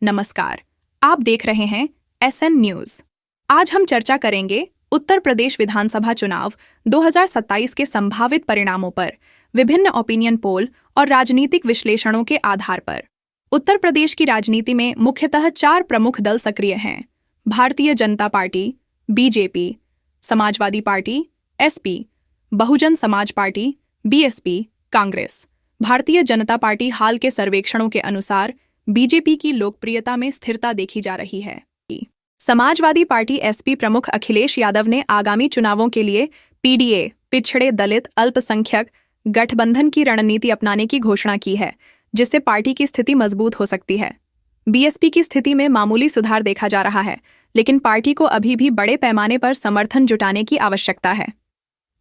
नमस्कार, आप देख रहे हैं SN न्यूज। आज हम चर्चा करेंगे उत्तर प्रदेश विधानसभा चुनाव 2027 के संभावित परिणामों पर विभिन्न ओपिनियन पोल और राजनीतिक विश्लेषणों के आधार पर। उत्तर प्रदेश की राजनीति में मुख्यतः 4 प्रमुख दल सक्रिय हैं: Bharatiya Janata party, BJP, Samajwadi party, SP, Bahujan Samaj party, BSP, Congress. Bharatiya Janata party हाल के सर्वेक्षणों के अनुसार BJP की लोकप्रियता में स्थिरता देखी जा रही है। समाजवादी पार्टी SP प्रमुख अखिलेश यादव ने आगामी चुनावों के लिए PDA पिछड़े दलित अल्पसंख्यक गठबंधन की रणनीति अपनाने की घोषणा की है, जिससे पार्टी की स्थिति मजबूत हो सकती है। BSP की स्थिति में मामूली सुधार देखा जा रहा है, लेकिन पार्टी को अभी भी बड़े पैमाने पर समर्थन जुटाने की आवश्यकता है।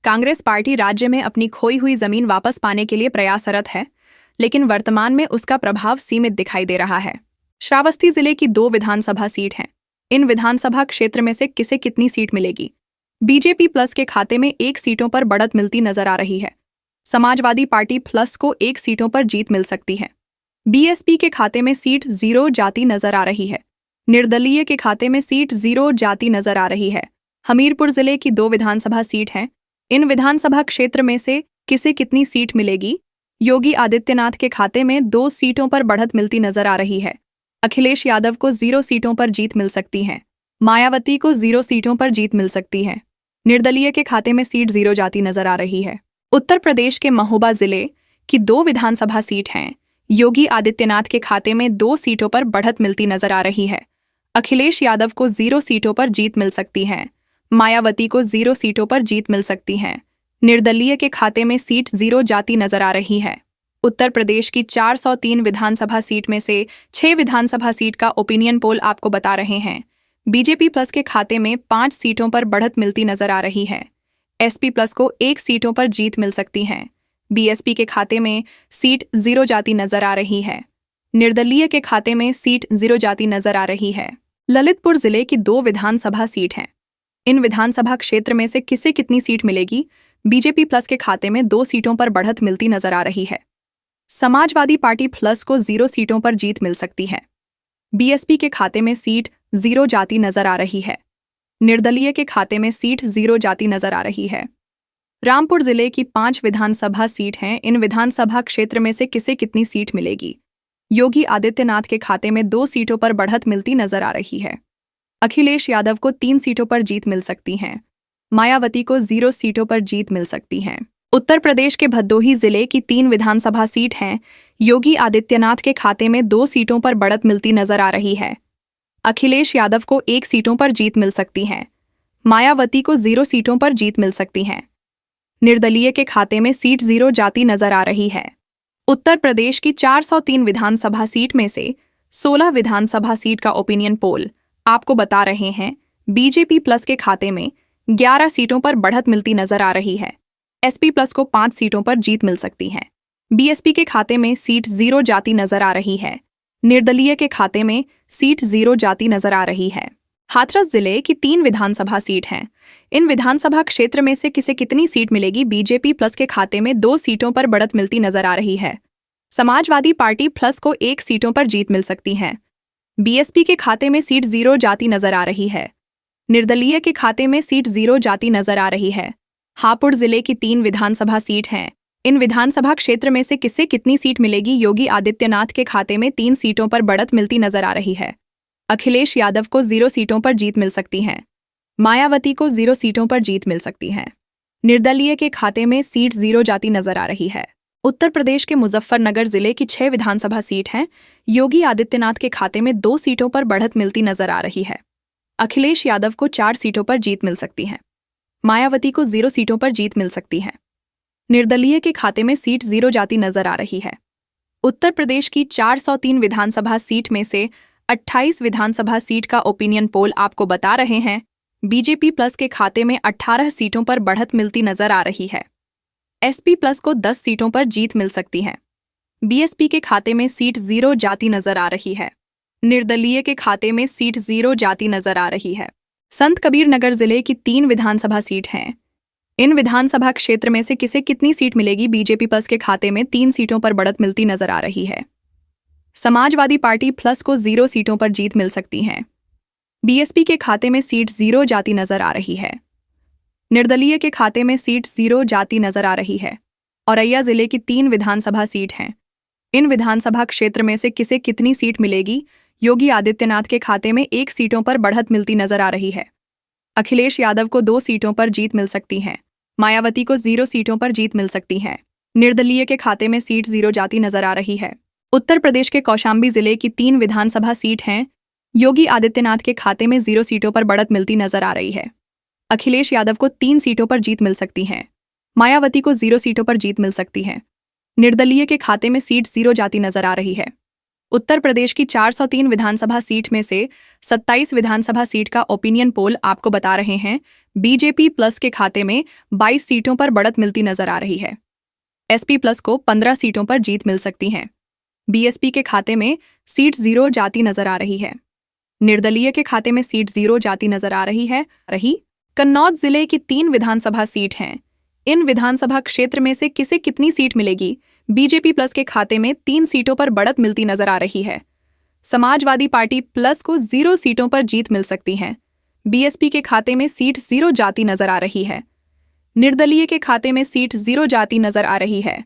कांग्रेस पार्टी राज्य में अपनी खोई हुई जमीन वापस पाने के लिए प्रयासरत है, लेकिन वर्तमान में उसका प्रभाव सीमित दिखाई दे रहा है। श्रावस्ती जिले की 2 विधानसभा सीट हैं। इन विधानसभा क्षेत्र में से किसे कितनी सीट मिलेगी? BJP प्लस के खाते में 1 सीटों पर बढ़त मिलती नजर आ रही है। समाजवादी पार्टी प्लस को 1 सीटों पर जीत मिल सकती है। BSP के खाते में सीट 0 जाती नजर आ रही है। निर्दलीय के खाते में सीट 0 जाती नजर आ रही है। हमीरपुर जिले की 2 विधानसभा सीट हैं। इन विधानसभा क्षेत्र में से किसे कितनी सीट मिलेगी? योगी आदित्यनाथ के खाते में 2 सीटों पर बढ़त मिलती नजर आ रही है। अखिलेश यादव को 0 सीटों पर जीत मिल सकती है। मायावती को 0 सीटों पर जीत मिल सकती है। निर्दलीय के खाते में सीट 0 जाती नजर आ रही है। उत्तर प्रदेश के महोबा जिले की 2 विधानसभा सीट हैं। योगी आदित्यनाथ के खाते में 2 सीटों पर बढ़त मिलती नजर आ रही है। अखिलेश यादव को 0 सीटों पर जीत मिल सकती है। मायावती को 0 सीटों पर जीत मिल सकती है। निर्दलीय के खाते में सीट 0 जाती नजर आ रही है। उत्तर प्रदेश की 403 विधानसभा सीट में से 6 विधानसभा सीट का ओपिनियन पोल आपको बता रहे हैं। BJP प्लस के खाते में 5 सीटों पर बढ़त मिलती नजर आ रही है। SP प्लस को 1 सीटों पर जीत मिल सकती है। BSP के खाते में सीट 0 जाती नजर आ रही है। निर्दलीय के खाते में सीट 0 जाती नजर आ रही है। ललितपुर जिले की 2 विधानसभा सीट हैं। इन विधानसभा क्षेत्र में से किसे कितनी सीट मिलेगी? BJP प्लस के खाते में 2 सीटों पर बढ़त मिलती नजर आ रही है। समाजवादी पार्टी प्लस को 0 सीटों पर जीत मिल सकती है। BSP के खाते में सीट 0 जाती नजर आ रही है। निर्दलीय के खाते में सीट 0 जाती नजर आ रही है। रामपुर जिले की 5 विधानसभा सीट हैं। इन विधानसभा क्षेत्र में से किसे कितनी सीट मिलेगी? योगी आदित्यनाथ के खाते में 2 सीटों पर बढ़त मिलती नजर आ रही है। अखिलेश यादव को 3 सीटों पर जीत मिल सकती है। मायावती को 0 सीटों पर जीत मिल सकती है। उत्तर प्रदेश के भदोही जिले की 3 विधानसभा सीट हैं। योगी आदित्यनाथ के खाते में 2 सीटों पर बढ़त मिलती नजर आ रही है। अखिलेश यादव को 1 सीटों पर जीत मिल सकती है। मायावती को 0 सीटों पर जीत मिल सकती है। निर्दलीय के खाते में सीट 0 जाती नजर आ रही है। उत्तर प्रदेश की 403 विधानसभा सीट में से 16 विधानसभा सीट का ओपिनियन पोल आपको बता रहे हैं। BJP प्लस के खाते में 11 सीटों पर बढ़त मिलती नजर आ रही है। SP प्लस को 5 सीटों पर जीत मिल सकती है। BSP के खाते में सीट 0 जाती नजर आ रही है। निर्दलीय के खाते में सीट 0 जाती नजर आ रही है। हाथरस जिले की 3 विधानसभा सीट हैं। इन विधानसभा क्षेत्र में से किसे कितनी सीट मिलेगी? BJP प्लस के खाते में 2 सीटों पर बढ़त मिलती नजर आ रही है। समाजवादी पार्टी प्लस को 1 सीटों पर जीत मिल सकती है। BSP के खाते में सीट 0 जाती नजर आ रही है। निर्दलीय के खाते में सीट 0 जाती नजर आ रही है। हापुड़ जिले की 3 विधानसभा सीट हैं। इन विधानसभा क्षेत्र में से किसे कितनी सीट मिलेगी? योगी आदित्यनाथ के खाते में 3 सीटों पर बढ़त मिलती नजर आ रही है। अखिलेश यादव को 0 सीटों पर जीत मिल सकती है। मायावती को 0 सीटों पर जीत मिल सकती है। निर्दलीय के खाते में सीट 0 जाती नजर आ रही है। उत्तर प्रदेश के मुजफ्फरनगर जिले की 6 विधानसभा सीट हैं। योगी आदित्यनाथ के खाते में 2 सीटों पर बढ़त मिलती नजर आ रही है। अखिलेश यादव को 4 सीटों पर जीत मिल सकती है। मायावती को 0 सीटों पर जीत मिल सकती है। निर्दलीय के खाते में सीट 0 जाती नजर आ रही है। उत्तर प्रदेश की 403 विधानसभा सीट में से 28 विधानसभा सीट का ओपिनियन पोल आपको बता रहे हैं। BJP प्लस के खाते में 18 सीटों पर बढ़त मिलती नजर आ रही है। SP प्लस को 10 सीटों पर जीत मिल सकती है। BSP के खाते में सीट 0 जाती नजर आ रही है। निर्दलीय के खाते में सीट 0 जाती नजर आ रही है। संत कबीर नगर जिले की 3 विधानसभा सीट हैं। इन विधानसभा क्षेत्र में से किसे कितनी सीट मिलेगी? BJP प्लस के खाते में 3 सीटों पर बढ़त मिलती नजर आ रही है। समाजवादी पार्टी प्लस को 0 सीटों पर जीत मिल सकती है। बीएसपी के खाते में सीट 0 जाती नजर आ रही है। निर्दलीय के खाते में सीट 0 जाती नजर आ रही है। औरैया जिले की 3 विधानसभा सीट हैं। इन विधानसभा क्षेत्र में से किसे कितनी सीट मिलेगी? योगी आदित्यनाथ के खाते में 1 सीटों पर बढ़त मिलती नजर आ रही है। अखिलेश यादव को 2 सीटों पर जीत मिल सकती है। मायावती को 0 सीटों पर जीत मिल सकती है। निर्दलीय के खाते में सीट 0 जाती नजर आ रही है। उत्तर प्रदेश के कौशाम्बी जिले की 3 विधानसभा सीट हैं। योगी आदित्यनाथ के खाते में 0 सीटों पर बढ़त मिलती नजर आ रही है। अखिलेश यादव को 3 सीटों पर जीत मिल सकती है। मायावती को 0 सीटों पर जीत मिल सकती है। निर्दलीय के खाते में सीट 0 जाती नजर आ रही है। उत्तर प्रदेश की 403 विधानसभा सीट में से 27 विधानसभा सीट का ओपिनियन पोल आपको बता रहे हैं बीजेपी प्लस के खाते में 22 सीटों पर बढ़त मिलती नजर आ रही है। एसपी प्लस को 15 सीटों पर जीत मिल सकती है। बीएसपी के खाते में सीट 0 जाती नजर आ रही है। निर्दलीय के खाते में सीट 0 जाती नजर आ रही है। कन्नौज जिले की 3 विधानसभा सीट हैं। इन विधानसभा क्षेत्र में से किसे कितनी सीट मिलेगी? बीजेपी प्लस के खाते में 3 सीटों पर बढ़त मिलती नजर आ रही है। समाजवादी पार्टी प्लस को 0 सीटों पर जीत मिल सकती है। बीएसपी के खाते में सीट 0 जाती नजर आ रही है। निर्दलीय के खाते में सीट 0 जाती नजर आ रही है।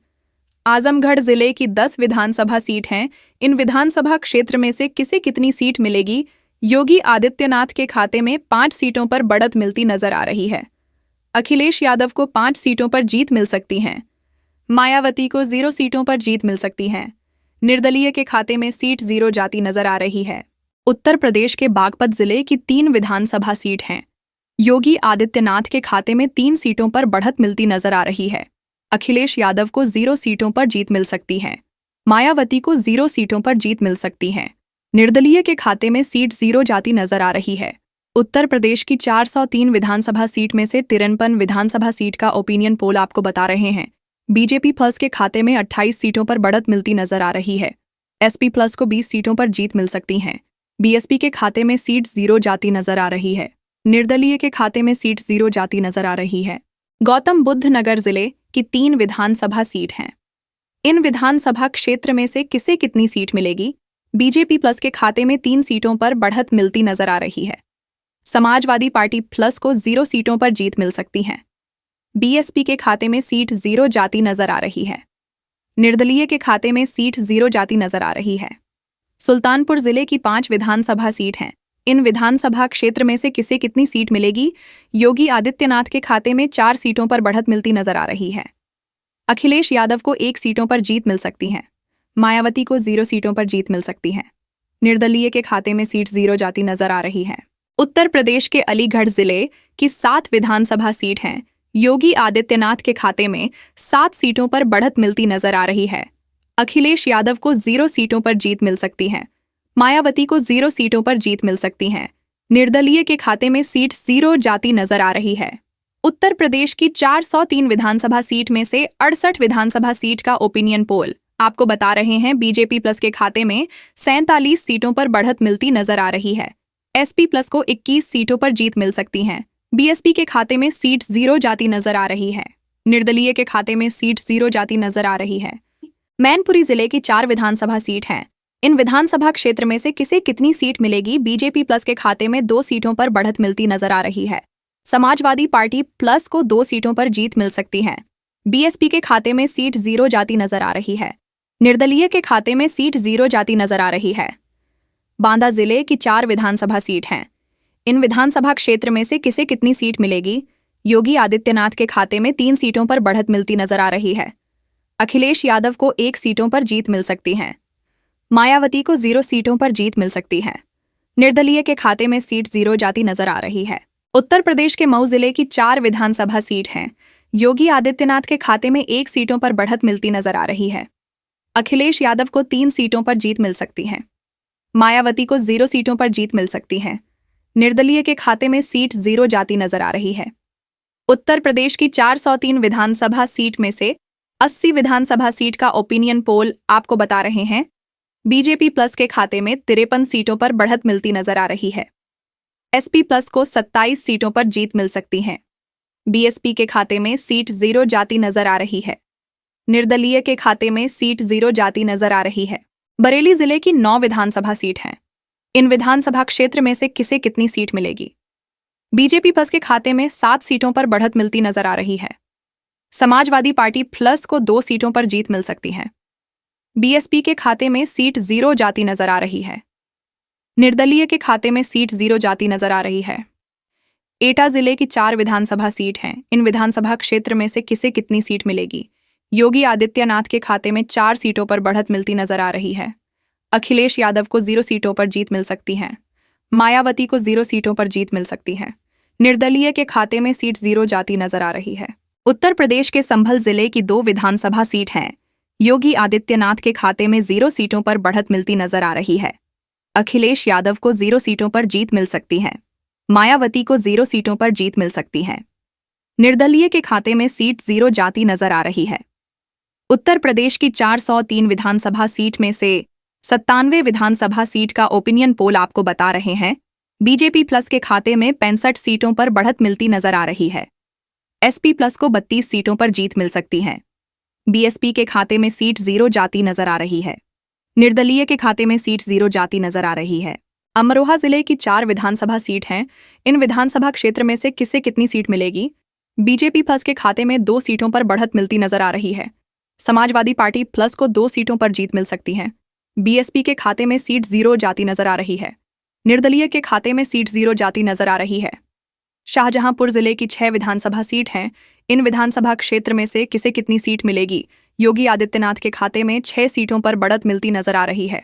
आजमगढ़ जिले की 10 विधानसभा सीट हैं। इन विधानसभा क्षेत्र में से किसे कितनी सीट मिलेगी? योगी आदित्यनाथ के खाते में 5 सीटों पर बढ़त मिलती नजर आ रही है। अखिलेश यादव को 5 सीटों पर जीत मिल सकती है। मायावती को 0 सीटों पर जीत मिल सकती है। निर्दलीय के खाते में सीट 0 जाती नजर आ रही है। उत्तर प्रदेश के बागपत जिले की 3 विधानसभा सीट हैं। योगी आदित्यनाथ के खाते में 3 सीटों पर बढ़त मिलती नजर आ रही है। अखिलेश यादव को 0 सीटों पर जीत मिल सकती है। मायावती को 0 सीटों पर जीत मिल सकती है। निर्दलीय के खाते में सीट 0 जाती नजर आ रही है। उत्तर प्रदेश की 403 विधानसभा सीट में से 53 विधानसभा सीट का ओपिनियन पोल आपको बता रहे हैं बीजेपी प्लस के खाते में 28 सीटों पर बढ़त मिलती नजर आ रही है। एसपी प्लस को 20 सीटों पर जीत मिल सकती है। बीएसपी के खाते में सीट 0 जाती नजर आ रही है। निर्दलीय के खाते में सीट 0 जाती नजर आ रही है। गौतम बुद्ध नगर जिले की 3 विधानसभा सीट हैं। इन विधानसभा क्षेत्र में से किसे कितनी सीट मिलेगी? बीजेपी प्लस के खाते में 3 सीटों पर बढ़त मिलती नजर आ रही है। समाजवादी पार्टी प्लस को 0 सीटों पर जीत मिल सकती है। बीएसपी के खाते में सीट 0 जाती नजर आ रही है। निर्दलीय के खाते में सीट 0 जाती नजर आ रही है। सुल्तानपुर जिले की 5 विधानसभा सीट हैं। इन विधानसभा क्षेत्र में से किसे कितनी सीट मिलेगी? योगी आदित्यनाथ के खाते में 4 सीटों पर बढ़त मिलती नजर आ रही है। अखिलेश यादव को 1 सीटों पर जीत मिल सकती है। मायावती को 0 सीटों पर जीत मिल सकती है। निर्दलीय के खाते में सीट 0 जाती नजर आ रही है। उत्तर प्रदेश के अलीगढ़ जिले की 7 विधानसभा सीट हैं। योगी आदित्यनाथ के खाते में 7 सीटों पर बढ़त मिलती नजर आ रही है। अखिलेश यादव को 0 सीटों पर जीत मिल सकती है। मायावती को 0 सीटों पर जीत मिल सकती है। निर्दलीय के खाते में सीट 0 जाती नजर आ रही है। उत्तर प्रदेश की 403 विधानसभा सीट में से 68 विधानसभा सीट का ओपिनियन पोल आपको बता रहे हैं बीजेपी प्लस के खाते में 47 सीटों पर बढ़त मिलती नजर आ रही है। एसपी प्लस को 21 सीटों पर जीत मिल सकती है। बीएसपी के खाते में सीट 0 जाती नजर आ रही है। निर्दलीय के खाते में सीट 0 जाती नजर आ रही है। मैनपुरी जिले की 4 विधानसभा सीट हैं। इन विधानसभा क्षेत्र में से किसे कितनी सीट मिलेगी? बीजेपी प्लस के खाते में 2 सीटों पर बढ़त मिलती नजर आ रही है। समाजवादी पार्टी प्लस को 2 सीटों पर जीत मिल सकती है। बीएसपी के खाते में सीट 0 जाती नजर आ रही है। निर्दलीय के खाते में सीट 0 जाती नजर आ रही है। बांदा जिले की 4 विधानसभा सीट हैं। इन विधानसभा क्षेत्र में से किसे कितनी सीट मिलेगी? योगी आदित्यनाथ के खाते में 3 सीटों पर बढ़त मिलती नजर आ रही है। अखिलेश यादव को 1 सीटों पर जीत मिल सकती है। मायावती को 0 सीटों पर जीत मिल सकती है। निर्दलीय के खाते में सीट 0 जाती नजर आ रही है। उत्तर प्रदेश के मऊ जिले की 4 विधानसभा सीट हैं। योगी आदित्यनाथ के खाते में 1 सीटों पर बढ़त मिलती नजर आ रही है। अखिलेश यादव को 3 सीटों पर जीत मिल सकती है। मायावती को 0 सीटों पर जीत मिल सकती है। निर्दलीय के खाते में सीट 0 जाती नजर आ रही है। उत्तर प्रदेश की 403 विधानसभा सीट में से 80 विधानसभा सीट का ओपिनियन पोल आपको बता रहे हैं बीजेपी प्लस के खाते में 53 सीटों पर बढ़त मिलती नजर आ रही है। एसपी प्लस को 27 सीटों पर जीत मिल सकती है। बीएसपी के खाते में सीट 0 जाती नजर आ रही है। निर्दलीय के खाते में सीट 0 जाती नजर आ रही है। बरेली जिले की 9 विधानसभा सीट हैं। इन विधानसभा क्षेत्र में से किसे कितनी सीट मिलेगी? बीजेपी प्लस के खाते में 7 सीटों पर बढ़त मिलती नजर आ रही है। समाजवादी पार्टी प्लस को 2 सीटों पर जीत मिल सकती है। बीएसपी के खाते में सीट 0 जाती नजर आ रही है। निर्दलीय के खाते में सीट 0 जाती नजर आ रही है। एटा जिले की 4 विधानसभा सीट हैं। इन विधानसभा क्षेत्र में से किसे कितनी सीट मिलेगी? योगी आदित्यनाथ के खाते में 4 सीटों पर बढ़त मिलती नजर आ रही है। अखिलेश यादव को 0 सीटों पर जीत मिल सकती है। मायावती को 0 सीटों पर जीत मिल सकती है। निर्दलीय के खाते में सीट 0 जाती नजर आ रही है। उत्तर प्रदेश के संभल जिले की 2 विधानसभा सीट हैं। योगी आदित्यनाथ के खाते में 0 सीटों पर बढ़त मिलती नजर आ रही है। अखिलेश यादव को 0 सीटों पर जीत मिल सकती है। मायावती को 0 सीटों पर जीत मिल सकती है। निर्दलीय के खाते में सीट 0 जाती नजर आ रही है। उत्तर प्रदेश की 403 विधानसभा सीट में से 97 विधानसभा सीट का ओपिनियन पोल आपको बता रहे हैं। बीजेपी प्लस के खाते में 65 सीटों पर बढ़त मिलती नजर आ रही है। एसपी प्लस को 32 सीटों पर जीत मिल सकती है। बीएसपी के खाते में सीट 0 जाती नजर आ रही है। निर्दलीय के खाते में सीट 0 जाती नजर आ रही है। अमरोहा जिले की 4 विधानसभा सीट हैं। इन विधानसभा क्षेत्र में से किसे कितनी सीट मिलेगी? बीजेपी प्लस के खाते में 2 सीटों पर बढ़त मिलती नजर आ रही है। समाजवादी पार्टी प्लस को 2 सीटों पर जीत मिल सकती है। बीएसपी के खाते में सीट 0 जाती नजर आ रही है। निर्दलीय के खाते में सीट 0 जाती नजर आ रही है। शाहजहांपुर जिले की 6 विधानसभा सीट हैं। इन विधानसभा क्षेत्र में से किसे कितनी सीट मिलेगी? योगी आदित्यनाथ के खाते में 6 सीटों पर बढ़त मिलती नजर आ रही है।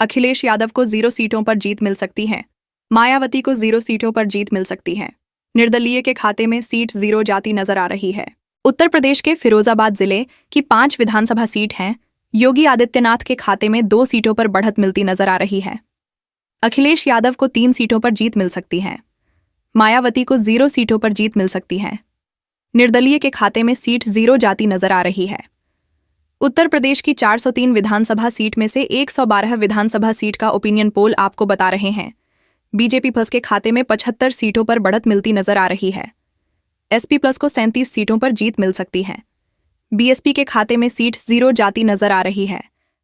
अखिलेश यादव को 0 सीटों पर जीत मिल सकती है। मायावती को 0 सीटों पर जीत मिल सकती है। निर्दलीय के खाते में सीट 0 जाती नजर आ रही है। उत्तर प्रदेश के फिरोजाबाद जिले की 5 विधानसभा सीट हैं। योगी आदित्यनाथ के खाते में 2 सीटों पर बढ़त मिलती नजर आ रही है। अखिलेश यादव को 3 सीटों पर जीत मिल सकती है। मायावती को 0 सीटों पर जीत मिल सकती है। निर्दलीय के खाते में सीट 0 जाती नजर आ रही है। उत्तर प्रदेश की 403 विधानसभा सीट में से 112 विधानसभा सीट का ओपिनियन पोल आपको बता रहे हैं। बीजेपी प्लस के खाते में 75 सीटों पर बढ़त मिलती नजर आ रही है। एसपी प्लस को 37 सीटों पर जीत मिल सकती है। बीएसपी के खाते में सीट 0 जाती नजर आ रही है।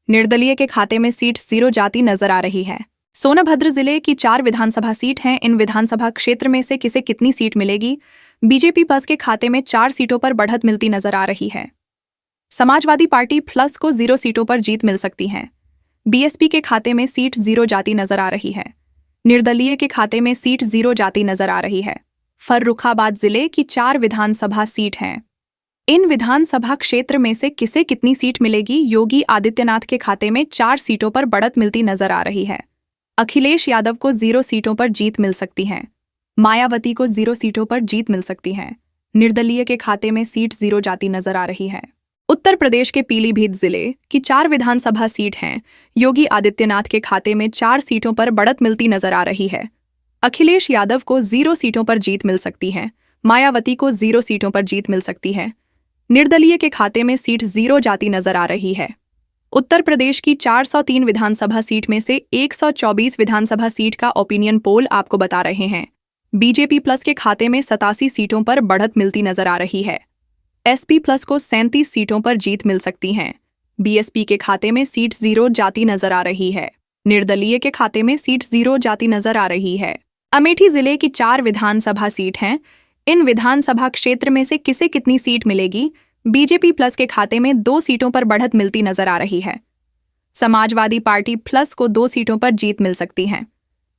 निर्दलीय के खाते में सीट 0 जाती नजर आ रही है। सोनभद्र जिले की 4 विधानसभा सीट हैं। इन विधानसभा क्षेत्र में से किसे कितनी सीट मिलेगी? बीजेपी प्लस के खाते में 4 सीटों पर बढ़त मिलती नजर आ रही है। समाजवादी पार्टी प्लस को 0 सीटों पर जीत मिल सकती है। बीएसपी के खाते में सीट 0 जाती नजर आ रही है। निर्दलीय के खाते में सीट 0 जाती नजर आ रही है। फर्रुखाबाद जिले की 4 विधानसभा सीट हैं। इन विधानसभा क्षेत्र में से किसे कितनी सीट मिलेगी? योगी आदित्यनाथ के खाते में 4 सीटों पर बढ़त मिलती नजर आ रही है। अखिलेश यादव को 0 सीटों पर जीत मिल सकती है। मायावती को 0 सीटों पर जीत मिल सकती है। निर्दलीय के खाते में सीट 0 जाती नजर आ रही है। उत्तर प्रदेश के पीलीभीत जिले की 4 विधानसभा सीट हैं। योगी आदित्यनाथ के खाते में 4 सीटों पर बढ़त मिलती नजर आ रही है। अखिलेश यादव को 0 सीटों पर जीत मिल सकती है। मायावती को 0 सीटों पर जीत मिल सकती है। निर्दलीय के खाते में सीट 0 जाती नजर आ रही है। उत्तर प्रदेश की 403 विधानसभा सीट में से 124 विधानसभा सीट का ओपिनियन पोल आपको बता रहे हैं। बीजेपी प्लस के खाते में 87 सीटों पर बढ़त मिलती नजर आ रही है। एसपी प्लस को 37 सीटों पर जीत मिल सकती है। बीएसपी के खाते में सीट 0 जाती नजर आ रही है। निर्दलीय के खाते में सीट 0 जाती नजर आ रही है। अमेठी जिले की 4 विधानसभा सीट हैं। इन विधानसभा क्षेत्र में से किसे कितनी सीट मिलेगी? बीजेपी प्लस के खाते में 2 सीटों पर बढ़त मिलती नजर आ रही है। समाजवादी पार्टी प्लस को 2 सीटों पर जीत मिल सकती है।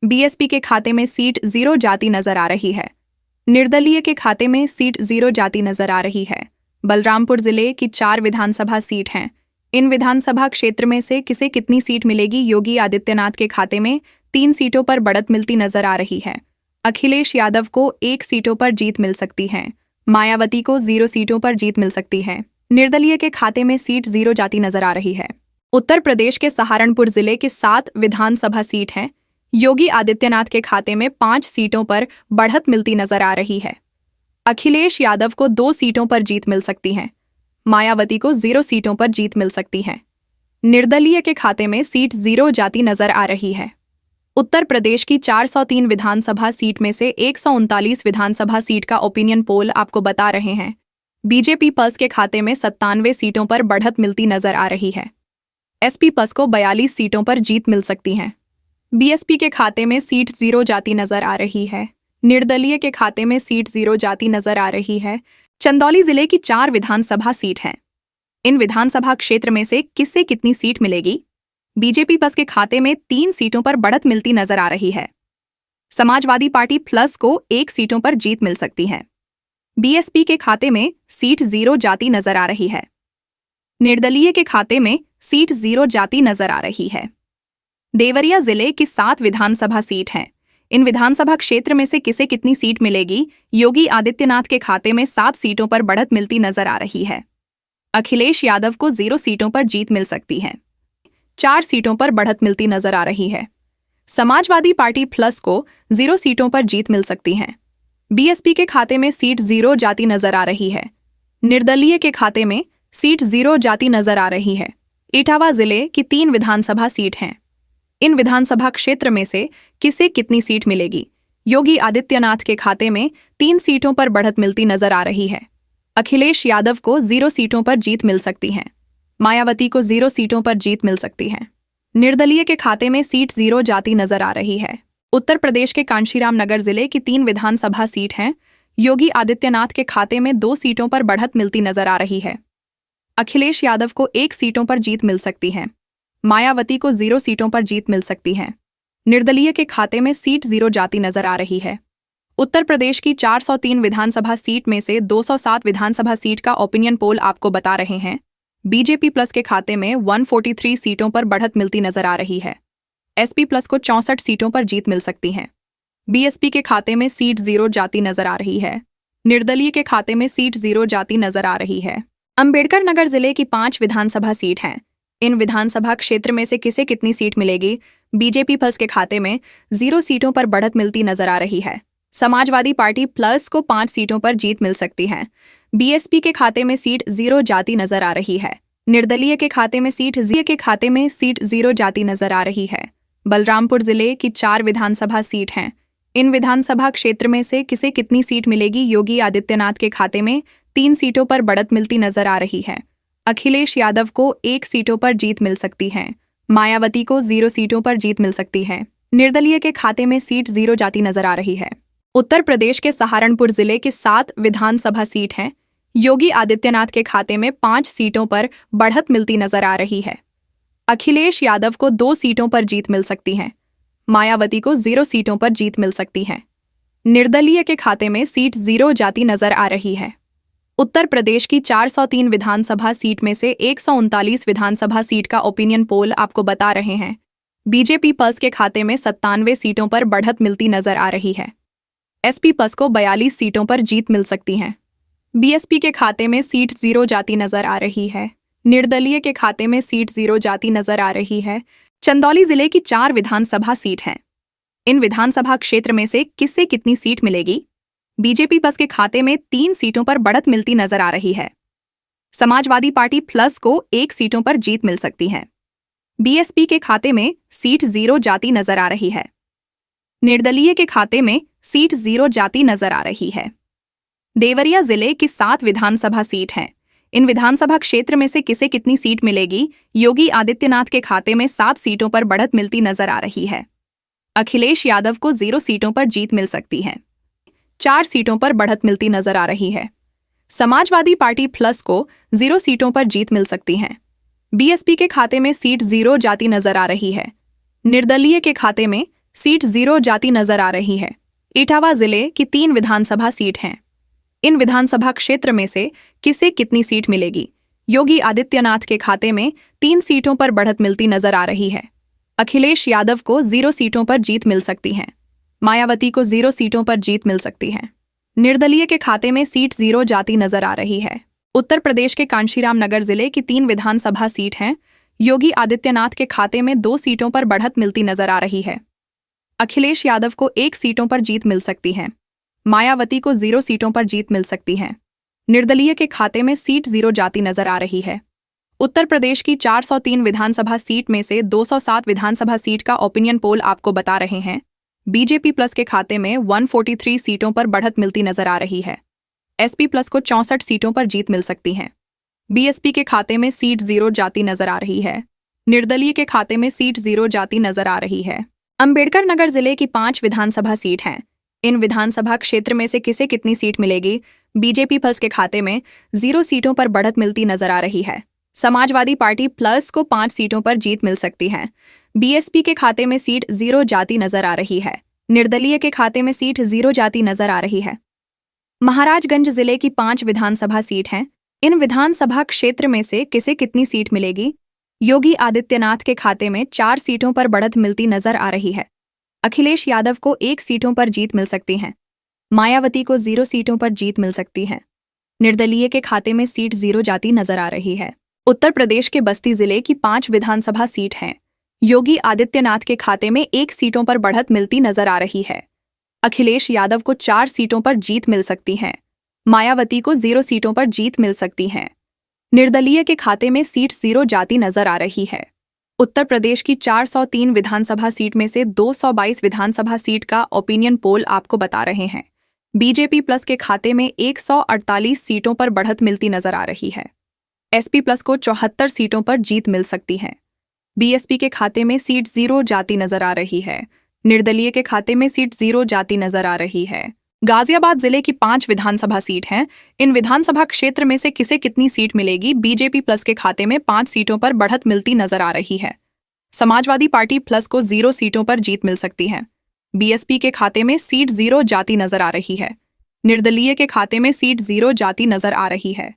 बीएसपी के खाते में सीट 0 जाती नजर आ रही है। निर्दलीय के खाते में सीट 0 जाती नजर आ रही है। बलरामपुर जिले की 4 विधानसभा सीट हैं। इन विधानसभा क्षेत्र में से किसे कितनी सीट मिलेगी? योगी आदित्यनाथ के खाते में 3 सीटों पर बढ़त मिलती नजर आ रही है। अखिलेश यादव को 1 सीटों पर जीत मिल सकती है। मायावती को 0 सीटों पर जीत मिल सकती है। निर्दलीय के खाते में सीट 0 जाती नजर आ रही है। उत्तर प्रदेश के सहारनपुर जिले की 7 विधानसभा सीट हैं। योगी आदित्यनाथ के खाते में 5 सीटों पर बढ़त मिलती नजर आ रही है। अखिलेश यादव को 2 सीटों पर जीत मिल सकती है। मायावती को 0 सीटों पर जीत मिल सकती है। निर्दलीय के खाते में सीट 0 जाती नजर आ रही है। उत्तर प्रदेश की 403 विधानसभा सीट में से 139 विधानसभा सीट का ओपिनियन पोल आपको बता रहे हैं। बीजेपी प्लस के खाते में 97 सीटों पर बढ़त मिलती नजर आ रही है। एसपी प्लस को 42 सीटों पर जीत मिल सकती है। बीएसपी के खाते में सीट 0 जाती नजर आ रही है। निर्दलीय के खाते में सीट 0 जाती नजर आ रही है। चंदौली जिले की 4 विधानसभा सीट हैं। इन विधानसभा क्षेत्र में से किससे कितनी सीट मिलेगी? बीजेपी प्लस के खाते में 3 सीटों पर बढ़त मिलती नजर आ रही है। समाजवादी पार्टी प्लस को 1 सीटों पर जीत मिल सकती है। बीएसपी के खाते में सीट 0 जाती नजर आ रही है। निर्दलीय के खाते में सीट 0 जाती नजर आ रही है। देवरिया जिले की 7 विधानसभा सीट हैं। इन विधानसभा क्षेत्र में से किसे कितनी सीट मिलेगी? योगी आदित्यनाथ के खाते में 7 सीटों पर बढ़त मिलती नजर आ रही है। अखिलेश यादव को 0 सीटों पर जीत मिल सकती है। 4 सीटों पर बढ़त मिलती नजर आ रही है। समाजवादी पार्टी प्लस को 0 सीटों पर जीत मिल सकती है। बीएसपी के खाते में सीट 0 जाती नजर आ रही है। निर्दलीय के खाते में सीट 0 जाती नजर आ रही है। इटावा जिले की 3 विधानसभा सीट हैं। इन विधानसभा क्षेत्र में से किसे कितनी सीट मिलेगी? योगी आदित्यनाथ के खाते में 3 सीटों पर बढ़त मिलती नजर आ रही है। अखिलेश यादव को 0 सीटों पर जीत मिल सकती है। मायावती को 0 सीटों पर जीत मिल सकती है। निर्दलीय के खाते में सीट 0 जाती नजर आ रही है। उत्तर प्रदेश के कांशीराम नगर जिले की 3 विधानसभा सीट हैं। योगी आदित्यनाथ के खाते में 2 सीटों पर बढ़त मिलती नजर आ रही है। अखिलेश यादव को 1 सीटों पर जीत मिल सकती है। मायावती को 0 सीटों पर जीत मिल सकती है। निर्दलीय के खाते में सीट 0 जाती नजर आ रही है। उत्तर प्रदेश की 403 विधानसभा सीट में से 207 विधानसभा सीट का ओपिनियन पोल आपको बता रहे हैं। बीजेपी प्लस के खाते में 143 सीटों पर बढ़त मिलती नजर आ रही है। एसपी प्लस को 64 सीटों पर जीत मिल सकती है। बीएसपी के खाते में सीट 0 जाती नजर आ रही है। निर्दलीय के खाते में सीट 0 जाती नजर आ रही है। अंबेडकर नगर जिले की 5 विधानसभा सीट हैं। इन विधानसभा क्षेत्र में से किसे कितनी सीट मिलेगी? बीजेपी प्लस के खाते में 0 सीटों पर बढ़त मिलती नजर आ रही है। समाजवादी पार्टी प्लस को 5 सीटों पर जीत मिल सकती है। बीएसपी के खाते में सीट 0 जाती नजर आ रही है। निर्दलीय के खाते में सीट 0 जाती नजर आ रही है। बलरामपुर जिले की 4 विधानसभा सीट हैं। इन विधानसभा क्षेत्र में से किसे कितनी सीट मिलेगी? योगी आदित्यनाथ के खाते में 3 सीटों पर बढ़त मिलती नजर आ रही है। अखिलेश यादव को 1 सीटों पर जीत मिल सकती है। मायावती को 0 सीटों पर जीत मिल सकती है। निर्दलीय के खाते में सीट 0 जाती नजर आ रही है। उत्तर प्रदेश के सहारनपुर जिले की 7 विधानसभा सीट हैं। योगी आदित्यनाथ के खाते में 5 सीटों पर बढ़त मिलती नजर आ रही है। अखिलेश यादव को 2 सीटों पर जीत मिल सकती है। मायावती को 0 सीटों पर जीत मिल सकती है। निर्दलीय के खाते में सीट 0 जाती नजर आ रही है। उत्तर प्रदेश की 403 विधानसभा सीट में से 139 विधानसभा सीट का ओपिनियन पोल आपको बता रहे हैं। बीजेपी प्लस के खाते में 97 सीटों पर बढ़त मिलती नजर आ रही है। एसपी प्लस को 42 सीटों पर जीत मिल सकती है। बीएसपी के खाते में सीट 0 जाती नजर आ रही है। निर्दलीय के खाते में सीट 0 जाती नजर आ रही है। चंदौली जिले की 4 विधानसभा सीट हैं। इन विधानसभा क्षेत्र में से किससे कितनी सीट मिलेगी? बीजेपी प्लस के खाते में 3 सीटों पर बढ़त मिलती नजर आ रही है। समाजवादी पार्टी प्लस को 1 सीटों पर जीत मिल सकती है। बीएसपी के खाते में सीट 0 जाती नजर आ रही है। निर्दलीय के खाते में सीट 0 जाती नजर आ रही है। देवरिया जिले की 7 विधानसभा सीट हैं। इन विधानसभा क्षेत्र में से किसे कितनी सीट मिलेगी? योगी आदित्यनाथ के खाते में 7 सीटों पर बढ़त मिलती नजर आ रही है। अखिलेश यादव को 0 सीटों पर जीत मिल सकती है। 4 सीटों पर बढ़त मिलती नजर आ रही है। समाजवादी पार्टी प्लस को 0 सीटों पर जीत मिल सकती है। बीएसपी के खाते में सीट 0 जाती नजर आ रही है। निर्दलीय के खाते में सीट 0 जाती नजर आ रही है। इटावा जिले की 3 विधानसभा सीट हैं। इन विधानसभा क्षेत्र में से किसे कितनी सीट मिलेगी? योगी आदित्यनाथ के खाते में 3 सीटों पर बढ़त मिलती नजर आ रही है। अखिलेश यादव को 0 सीटों पर जीत मिल सकती है। मायावती को 0 सीटों पर जीत मिल सकती है। निर्दलीय के खाते में सीट 0 जाती नजर आ रही है। उत्तर प्रदेश के कांशीराम नगर जिले की 3 विधानसभा सीट हैं। योगी आदित्यनाथ के खाते में 2 सीटों पर बढ़त मिलती नजर आ रही है। अखिलेश यादव को 1 सीटों पर जीत मिल सकती है। मायावती को 0 सीटों पर जीत मिल सकती है। निर्दलीय के खाते में सीट 0 जाती नजर आ रही है। उत्तर प्रदेश की 403 विधानसभा सीट में से 207 विधानसभा सीट का ओपिनियन पोल आपको बता रहे हैं। बीजेपी प्लस के खाते में 143 सीटों पर बढ़त मिलती नजर आ रही है। एसपी प्लस को 64 सीटों पर जीत मिल सकती है। बीएसपी के खाते में सीट 0 जाती नजर आ रही है। निर्दलीय के खाते में सीट 0 जाती नजर आ रही है। अंबेडकर नगर जिले की 5 विधानसभा सीट हैं। इन विधानसभा क्षेत्र में से किसे कितनी सीट मिलेगी? बीजेपी प्लस के खाते में 0 सीटों पर बढ़त मिलती नजर आ रही है। समाजवादी पार्टी प्लस को 5 सीटों पर जीत मिल सकती है। बीएसपी के खाते में सीट 0 जाती नजर आ रही है। निर्दलीय के खाते में सीट 0 जाती नजर आ रही है। महाराजगंज जिले की 5 विधानसभा सीट हैं। इन विधानसभा क्षेत्र में से किसे कितनी सीट मिलेगी? योगी आदित्यनाथ के खाते में 4 सीटों पर बढ़त मिलती नजर आ रही है। अखिलेश यादव को 1 सीटों पर जीत मिल सकती है। मायावती को 0 सीटों पर जीत मिल सकती है। निर्दलीय के खाते में सीट 0 जाती नजर आ रही है। उत्तर प्रदेश के बस्ती जिले की 5 विधानसभा सीट हैं। योगी आदित्यनाथ के खाते में 1 सीटों पर बढ़त मिलती नजर आ रही है। अखिलेश यादव को 4 सीटों पर जीत मिल सकती है। मायावती को 0 सीटों पर जीत मिल सकती है। निर्दलीय के खाते में सीट 0 जाती नजर आ रही है। उत्तर प्रदेश की 403 विधानसभा सीट में से 222 विधानसभा सीट का ओपिनियन पोल आपको बता रहे हैं। बीजेपी प्लस के खाते में 148 सीटों पर बढ़त मिलती नजर आ रही है। एसपी प्लस को 74 सीटों पर जीत मिल सकती है। बीएसपी के खाते में सीट 0 जाती नजर आ रही है। निर्दलीय के खाते में सीट 0 जाती नजर आ रही है। गाजियाबाद जिले की 5 विधानसभा सीट हैं। इन विधानसभा क्षेत्र में से किसे कितनी सीट मिलेगी? बीजेपी प्लस के खाते में 5 सीटों पर बढ़त मिलती नजर आ रही है। समाजवादी पार्टी प्लस को 0 सीटों पर जीत मिल सकती है। बीएसपी के खाते में सीट 0 जाती नजर आ रही है। निर्दलीय के खाते में सीट 0 जाती नजर आ रही है।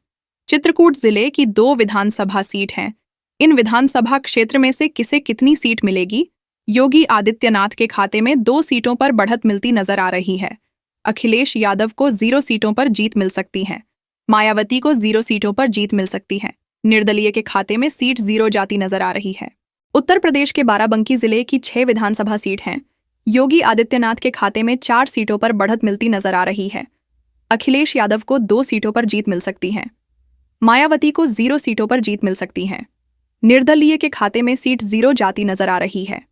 चित्रकूट जिले की 2 विधानसभा सीट हैं। इन विधानसभा क्षेत्र में से किसे कितनी सीट मिलेगी? योगी आदित्यनाथ के खाते में 2 सीटों पर बढ़त मिलती नजर आ रही है। अखिलेश यादव को 0 सीटों पर जीत मिल सकती है। मायावती को 0 सीटों पर जीत मिल सकती है। निर्दलीय के खाते में सीट 0 जाती नजर आ रही है। उत्तर प्रदेश के बाराबंकी जिले की 6 विधानसभा सीट हैं। योगी आदित्यनाथ के खाते में 4 सीटों पर बढ़त मिलती नजर आ रही है। अखिलेश यादव को 2 सीटों पर जीत मिल सकती है। मायावती को 0 सीटों पर जीत मिल सकती है। निर्दलीय के खाते में सीट 0 जाती नजर आ रही है।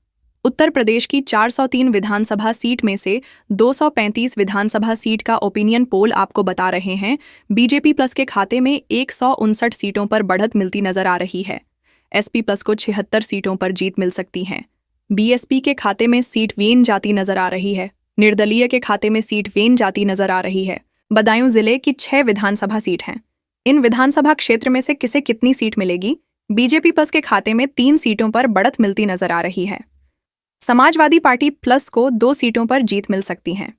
उत्तर प्रदेश की 403 विधानसभा सीट में से 235 विधानसभा सीट का ओपिनियन पोल आपको बता रहे हैं। बीजेपी प्लस के खाते में 159 सीटों पर बढ़त मिलती नजर आ रही है। एसपी प्लस को 76 सीटों पर जीत मिल सकती है। बीएसपी के खाते में सीट वेन जाती नजर आ रही है। निर्दलीय के खाते में सीट वेन जाती नजर आ रही है। बदायूं जिले की 6 विधानसभा सीट हैं। इन विधानसभा क्षेत्र में से किसे कितनी सीट मिलेगी? बीजेपी प्लस के खाते में 3 सीटों पर बढ़त मिलती नजर आ रही है। समाजवादी पार्टी प्लस को 2 सीटों पर जीत मिल सकती है।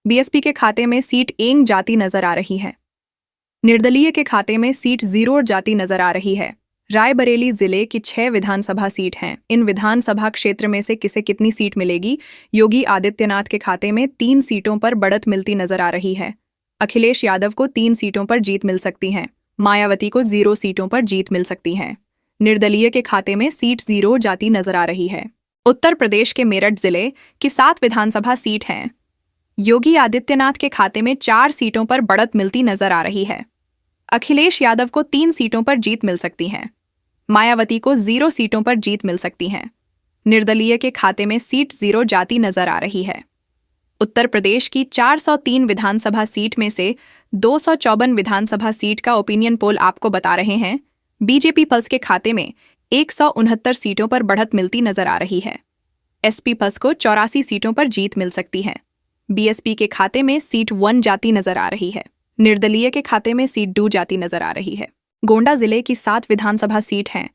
बीएसपी के खाते में सीट 1 जाती नजर आ रही है। निर्दलीय के खाते में सीट 0 जाती नजर आ रही है। रायबरेली जिले की 6 विधानसभा सीट हैं। इन विधानसभा क्षेत्र में से किसे कितनी सीट मिलेगी? योगी आदित्यनाथ के खाते में 3 सीटों पर बढ़त मिलती नजर आ रही है। अखिलेश यादव को 3 सीटों पर जीत मिल सकती है। मायावती को 0 सीटों पर जीत मिल सकती है। निर्दलीय के खाते में सीट 0 जाती नजर आ रही है। उत्तर प्रदेश के मेरठ जिले की 7 विधानसभा सीट हैं। योगी आदित्यनाथ के खाते में 4 सीटों पर बढ़त मिलती नजर आ रही है। अखिलेश यादव को 3 सीटों पर जीत मिल सकती है। मायावती को 0 सीटों पर जीत मिल सकती है। निर्दलीय के खाते में सीट 0 जाती नजर आ रही है। उत्तर प्रदेश की 403 विधानसभा सीट में से 254 विधानसभा सीट का ओपिनियन पोल आपको बता रहे हैं। बीजेपी प्लस के खाते में 169 सीटों पर बढ़त मिलती नजर आ रही है। एसपी प्लस को 84 सीटों पर जीत मिल सकती है। बीएसपी के खाते में सीट 1 जाती नजर आ रही है। निर्दलीय के खाते में सीट 2 जाती नजर आ रही है। गोंडा जिले की 7 विधानसभा सीट हैं।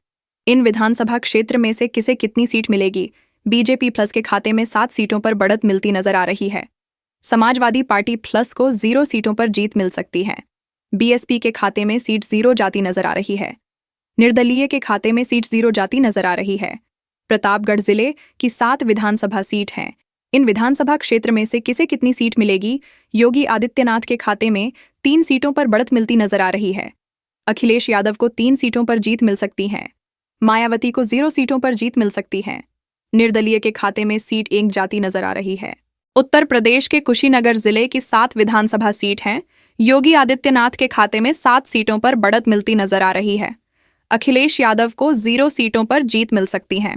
इन विधानसभा क्षेत्र में से किसे कितनी सीट मिलेगी? बीजेपी प्लस के खाते में 7 सीटों पर बढ़त मिलती नजर आ रही है। समाजवादी पार्टी प्लस को 0 सीटों पर जीत मिल सकती है। बीएसपी के खाते में सीट 0 जाती नजर आ रही है। निर्दलीय के खाते में सीट 0 जाती नजर आ रही है। प्रतापगढ़ जिले की 7 विधानसभा सीट हैं। इन विधानसभा क्षेत्र में से किसे कितनी सीट मिलेगी? योगी आदित्यनाथ के खाते में 3 सीटों पर बढ़त मिलती नजर आ रही है। अखिलेश यादव को 3 सीटों पर जीत मिल सकती है। मायावती को 0 सीटों पर जीत मिल सकती है। निर्दलीय के खाते में सीट 1 जाती नजर आ रही है। उत्तर प्रदेश के कुशीनगर जिले की 7 विधानसभा सीट हैं। योगी आदित्यनाथ के खाते में 7 सीटों पर बढ़त मिलती नजर आ रही है। अखिलेश यादव को 0 सीटों पर जीत मिल सकती है।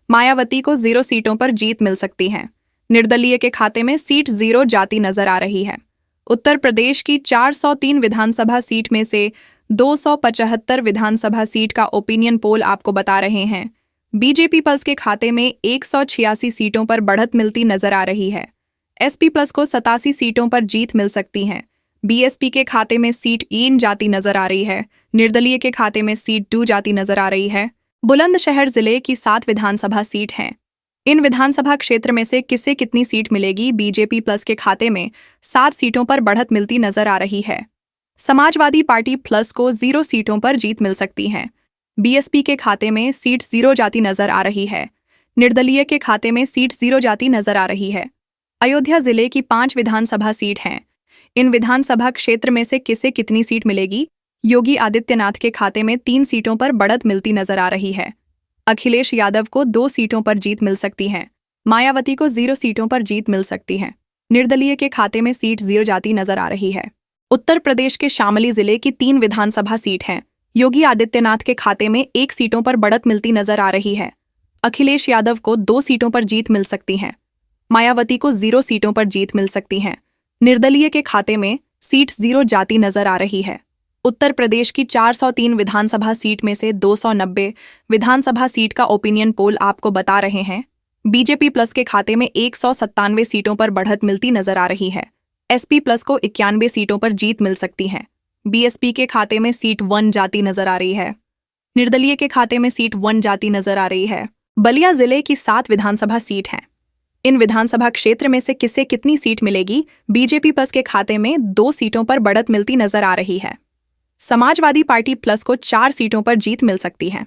मायावती को 0 सीटों पर जीत मिल सकती है। निर्दलीय के खाते में सीट 0 जाती नजर आ रही है। उत्तर प्रदेश की 403 विधानसभा सीट में से 275 विधानसभा सीट का ओपिनियन पोल आपको बता रहे हैं बीजेपी प्लस के खाते में 186 सीटों पर बढ़त मिलती नजर आ रही है। एसपी प्लस को 87 सीटों पर जीत मिल सकती है। बीएसपी के खाते में सीट 3 जाती नजर आ रही है। निर्दलीय के खाते में सीट 2 जाती नजर आ रही है। बुलंदशहर जिले की 7 विधानसभा सीट हैं। इन विधानसभा क्षेत्र में से किसे कितनी सीट मिलेगी? बीजेपी प्लस के खाते में 7 सीटों पर बढ़त मिलती नजर आ रही है। समाजवादी पार्टी प्लस को 0 सीटों पर जीत मिल सकती है। बीएसपी के खाते में सीट 0 जाती नजर आ रही है। निर्दलीय के खाते में सीट 0 जाती नजर आ रही है। अयोध्या जिले की 5 विधानसभा सीट हैं। इन विधानसभा क्षेत्र में से किसे कितनी सीट मिलेगी? योगी आदित्यनाथ के खाते में 3 सीटों पर बढ़त मिलती नजर आ रही है। अखिलेश यादव को 2 सीटों पर जीत मिल सकती है। मायावती को 0 सीटों पर जीत मिल सकती है। निर्दलीय के खाते में सीट 0 जाती नजर आ रही है। उत्तर प्रदेश के शामली जिले की 3 विधानसभा सीट हैं। योगी आदित्यनाथ के खाते में 1 सीटों पर बढ़त मिलती नजर आ रही है। अखिलेश यादव को 2 सीटों पर जीत मिल सकती है। मायावती को 0 सीटों पर जीत मिल सकती है। निर्दलीय के खाते में सीट 0 जाती नजर आ रही है। उत्तर प्रदेश की 403 विधानसभा सीट में से 290 विधानसभा सीट का ओपिनियन पोल आपको बता रहे हैं बीजेपी प्लस के खाते में 197 सीटों पर बढ़त मिलती नजर आ रही है। एसपी प्लस को 91 सीटों पर जीत मिल सकती है। बीएसपी के खाते में सीट 1 जाती नजर आ रही है। निर्दलीय के खाते में सीट 1 जाती नजर आ रही है। बलिया जिले की 7 विधानसभा सीट हैं। इन विधानसभा क्षेत्र में से किसे कितनी सीट मिलेगी? बीजेपी प्लस के खाते में 2 सीटों पर बढ़त मिलती नजर आ रही है। समाजवादी पार्टी प्लस को 4 सीटों पर जीत मिल सकती है।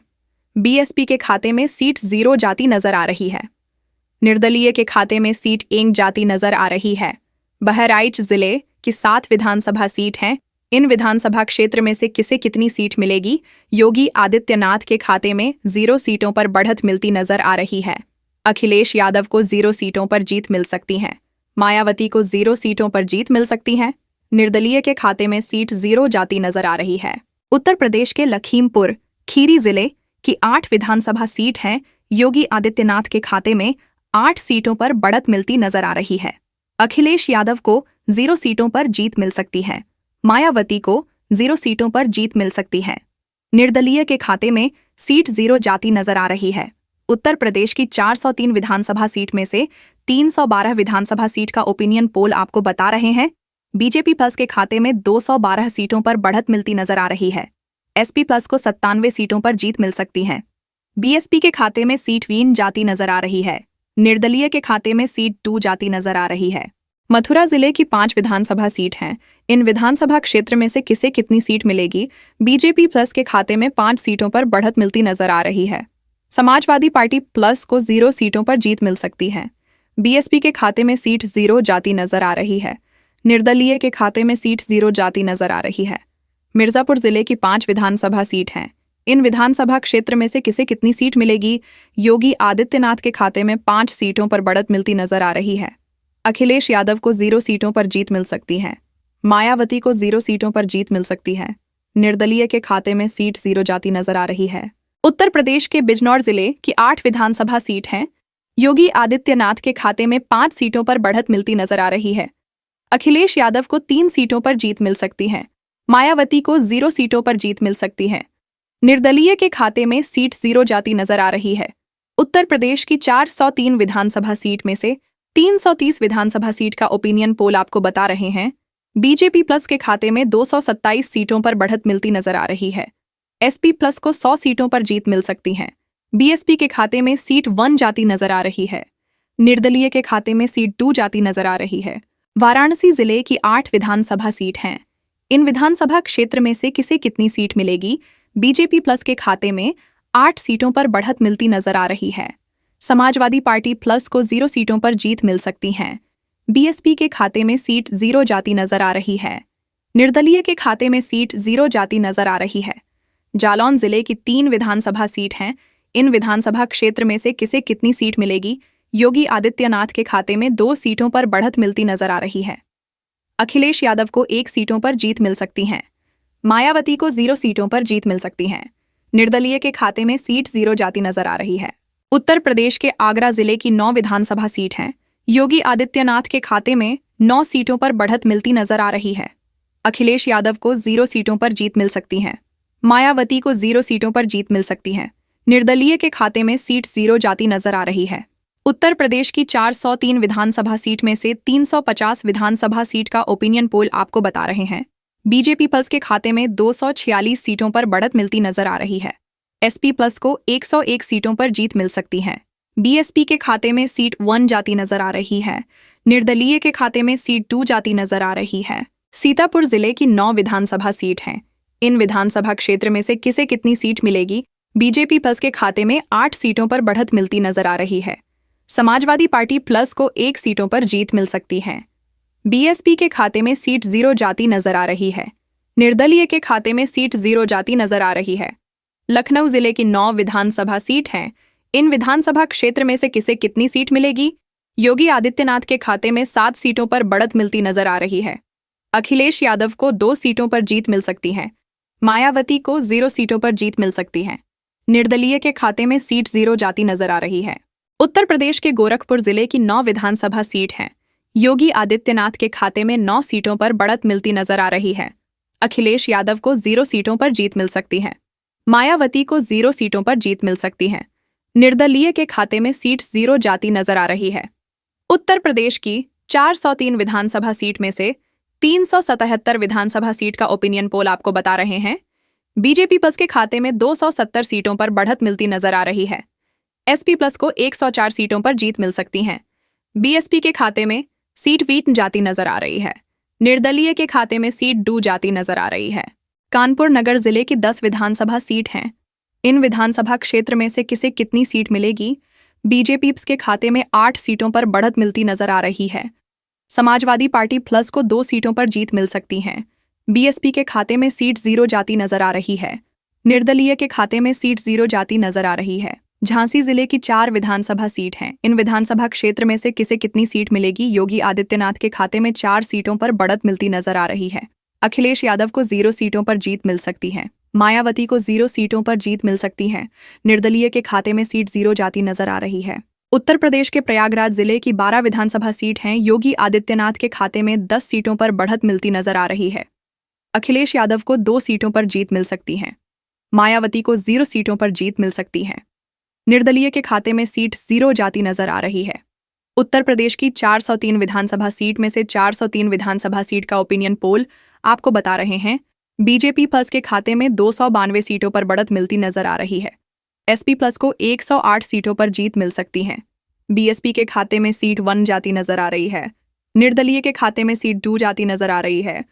बीएसपी के खाते में सीट 0 जाती नजर आ रही है। निर्दलीय के खाते में सीट 1 जाती नजर आ रही है। बहराइच जिले की 7 विधानसभा सीट हैं। इन विधानसभा क्षेत्र में से किसे कितनी सीट मिलेगी? योगी आदित्यनाथ के खाते में 0 सीटों पर बढ़त मिलती नजर आ रही है। अखिलेश यादव को 0 सीटों पर जीत मिल सकती है। मायावती को 0 सीटों पर जीत मिल सकती है। निर्दलीय के खाते में सीट 0 जाती नजर आ रही है। उत्तर प्रदेश के लखीमपुर खीरी जिले की 8 विधानसभा सीट हैं। योगी आदित्यनाथ के खाते में 8 सीटों पर बढ़त मिलती नजर आ रही है। अखिलेश यादव को 0 सीटों पर जीत मिल सकती है। मायावती को 0 सीटों पर जीत मिल सकती है। निर्दलीय के खाते में सीट 0 जाती नजर आ रही है। उत्तर प्रदेश की 403 विधानसभा सीट में से 312 विधानसभा सीट का ओपिनियन पोल आपको बता रहे हैं बीजेपी प्लस के खाते में 212 सीटों पर बढ़त मिलती नजर आ रही है। एसपी प्लस को 97 सीटों पर जीत मिल सकती है। बीएसपी के खाते में सीट 1 जाती नजर आ रही है। निर्दलीय के खाते में सीट 2 जाती नजर आ रही है। मथुरा जिले की 5 विधानसभा सीट हैं। इन विधानसभा क्षेत्र में से किसे कितनी सीट मिलेगी? बीजेपी प्लस के खाते में 5 सीटों पर बढ़त मिलती नजर आ रही है। समाजवादी पार्टी प्लस को 0 सीटों पर जीत मिल सकती है। बीएसपी के खाते में सीट 0 जाती नजर आ रही है। निर्दलीय के खाते में सीट 0 जाती नजर आ रही है। मिर्जापुर जिले की 5 विधानसभा सीट हैं। इन विधानसभा क्षेत्र में से किसे कितनी सीट मिलेगी? योगी आदित्यनाथ के खाते में 5 सीटों पर बढ़त मिलती नजर आ रही है। अखिलेश यादव को 0 सीटों पर जीत मिल सकती है। मायावती को 0 सीटों पर जीत मिल सकती है। निर्दलीय के खाते में सीट 0 जाती नजर आ रही है। उत्तर प्रदेश के बिजनौर जिले की 8 विधानसभा सीट हैं। योगी आदित्यनाथ के खाते में 5 सीटों पर बढ़त मिलती नजर आ रही है। अखिलेश यादव को 3 सीटों पर जीत मिल सकती है। मायावती को 0 सीटों पर जीत मिल सकती है। निर्दलीय के खाते में सीट 0 जाती नजर आ रही है। उत्तर प्रदेश की 403 विधानसभा सीट में से 330 विधानसभा सीट का ओपिनियन पोल आपको बता रहे हैं बीजेपी प्लस के खाते में 227 सीटों पर बढ़त मिलती नजर आ रही है। एसपी प्लस को 100 सीटों पर जीत मिल सकती है। बीएसपी के खाते में सीट 1 जाती नजर आ रही है। निर्दलीय के खाते में सीट 2 जाती नजर आ रही है। वाराणसी जिले की 8 विधानसभा सीट हैं। इन विधानसभा क्षेत्र में से किसे कितनी सीट मिलेगी? बीजेपी प्लस के खाते में 8 सीटों पर बढ़त मिलती नजर आ रही है। समाजवादी पार्टी प्लस को 0 सीटों पर जीत मिल सकती है। बीएसपी के खाते में सीट 0 जाती नजर आ रही है। निर्दलीय के खाते में सीट 0 जाती नजर आ रही है। जालौन जिले की 3 विधानसभा सीट हैं। इन विधानसभा क्षेत्र में से किसे कितनी सीट मिलेगी? योगी आदित्यनाथ के खाते में 2 सीटों पर बढ़त मिलती नजर आ रही है। अखिलेश यादव को 1 सीटों पर जीत मिल सकती है। मायावती को 0 सीटों पर जीत मिल सकती है। निर्दलीय के खाते में सीट 0 जाती नजर आ रही है। उत्तर प्रदेश के आगरा जिले की 9 विधानसभा सीट हैं। योगी आदित्यनाथ के खाते में 9 सीटों पर बढ़त मिलती नजर आ रही है। अखिलेश यादव को 0 सीटों पर जीत मिल सकती है। मायावती को 0 सीटों पर जीत मिल सकती है। निर्दलीय के खाते में सीट 0 जाती नजर आ रही है। उत्तर प्रदेश की 403 विधानसभा सीट में से 350 विधानसभा सीट का ओपिनियन पोल आपको बता रहे हैं बीजेपी प्लस के खाते में 246 सीटों पर बढ़त मिलती नजर आ रही है। एसपी प्लस को 101 सीटों पर जीत मिल सकती है। बीएसपी के खाते में सीट 1 जाती नजर आ रही है। निर्दलीय के खाते में सीट 2 जाती नजर आ रही है। सीतापुर जिले की 9 विधानसभा सीट हैं। इन विधानसभा क्षेत्र में से किसे कितनी सीट मिलेगी? बीजेपी प्लस के खाते में 8 सीटों पर बढ़त मिलती नजर आ रही है। समाजवादी पार्टी प्लस को 1 सीटों पर जीत मिल सकती है। बीएसपी के खाते में सीट 0 जाती नजर आ रही है। निर्दलीय के खाते में सीट 0 जाती नजर आ रही है। लखनऊ जिले की 9 विधानसभा सीट हैं। इन विधानसभा क्षेत्र में से किसे कितनी सीट मिलेगी? योगी आदित्यनाथ के खाते में 7 सीटों पर बढ़त मिलती नजर आ रही है। अखिलेश यादव को 2 सीटों पर जीत मिल सकती है। मायावती को 0 सीटों पर जीत मिल सकती है। निर्दलीय के खाते में सीट 0 जाती नजर आ रही है। उत्तर प्रदेश के गोरखपुर जिले की 9 विधानसभा सीट हैं। योगी आदित्यनाथ के खाते में 9 सीटों पर बढ़त मिलती नजर आ रही है। अखिलेश यादव को 0 सीटों पर जीत मिल सकती है। मायावती को 0 सीटों पर जीत मिल सकती है। निर्दलीय के खाते में सीट 0 जाती नजर आ रही है। उत्तर प्रदेश की 403 विधानसभा सीट में से 377 विधानसभा सीट का ओपिनियन पोल आपको बता रहे हैं बीजेपी प्लस के खाते में 270 सीटों पर बढ़त मिलती नजर आ रही है। एसपी प्लस को 104 सीटों पर जीत मिल सकती है। बीएसपी के खाते में सीट 20 जाती नजर आ रही है। निर्दलीय के खाते में सीट 2 जाती नजर आ रही है। कानपुर नगर जिले की 10 विधानसभा सीट हैं। इन विधानसभा क्षेत्र में से किसे कितनी सीट मिलेगी? बीजेपी के खाते में 8 सीटों पर बढ़त मिलती नजर आ रही है। समाजवादी पार्टी प्लस को 2 सीटों पर जीत मिल सकती है। बीएसपी के खाते में सीट 0 जाती नजर आ रही है। निर्दलीय के खाते में सीट 0 जाती नजर आ रही है। झांसी जिले की 4 विधानसभा सीट हैं। इन विधानसभा क्षेत्र में से किसे कितनी सीट मिलेगी? योगी आदित्यनाथ के खाते में 4 सीटों पर बढ़त मिलती नजर आ रही है। अखिलेश यादव को 0 सीटों पर जीत मिल सकती है। मायावती को 0 सीटों पर जीत मिल सकती है। निर्दलीय के खाते में सीट 0 जाती नजर आ रही है। उत्तर प्रदेश के प्रयागराज जिले की 12 विधानसभा सीट हैं। योगी आदित्यनाथ के खाते में 10 सीटों पर बढ़त मिलती नजर आ रही है। अखिलेश यादव को 2 सीटों पर जीत मिल सकती है। मायावती को 0 सीटों पर जीत मिल सकती है। निर्दलीय के खाते में सीट 0 जाती नजर आ रही है। उत्तर प्रदेश की 403 विधानसभा सीट में से 403 विधानसभा सीट का ओपिनियन पोल आपको बता रहे हैं बीजेपी प्लस के खाते में 292 सीटों पर बढ़त मिलती नजर आ रही है। एसपी प्लस को 108 सीटों पर जीत मिल सकती है। बीएसपी के खाते में सीट 1 जाती नजर आ रही है। निर्दलीय के खाते में सीट 2 जाती नजर आ रही है।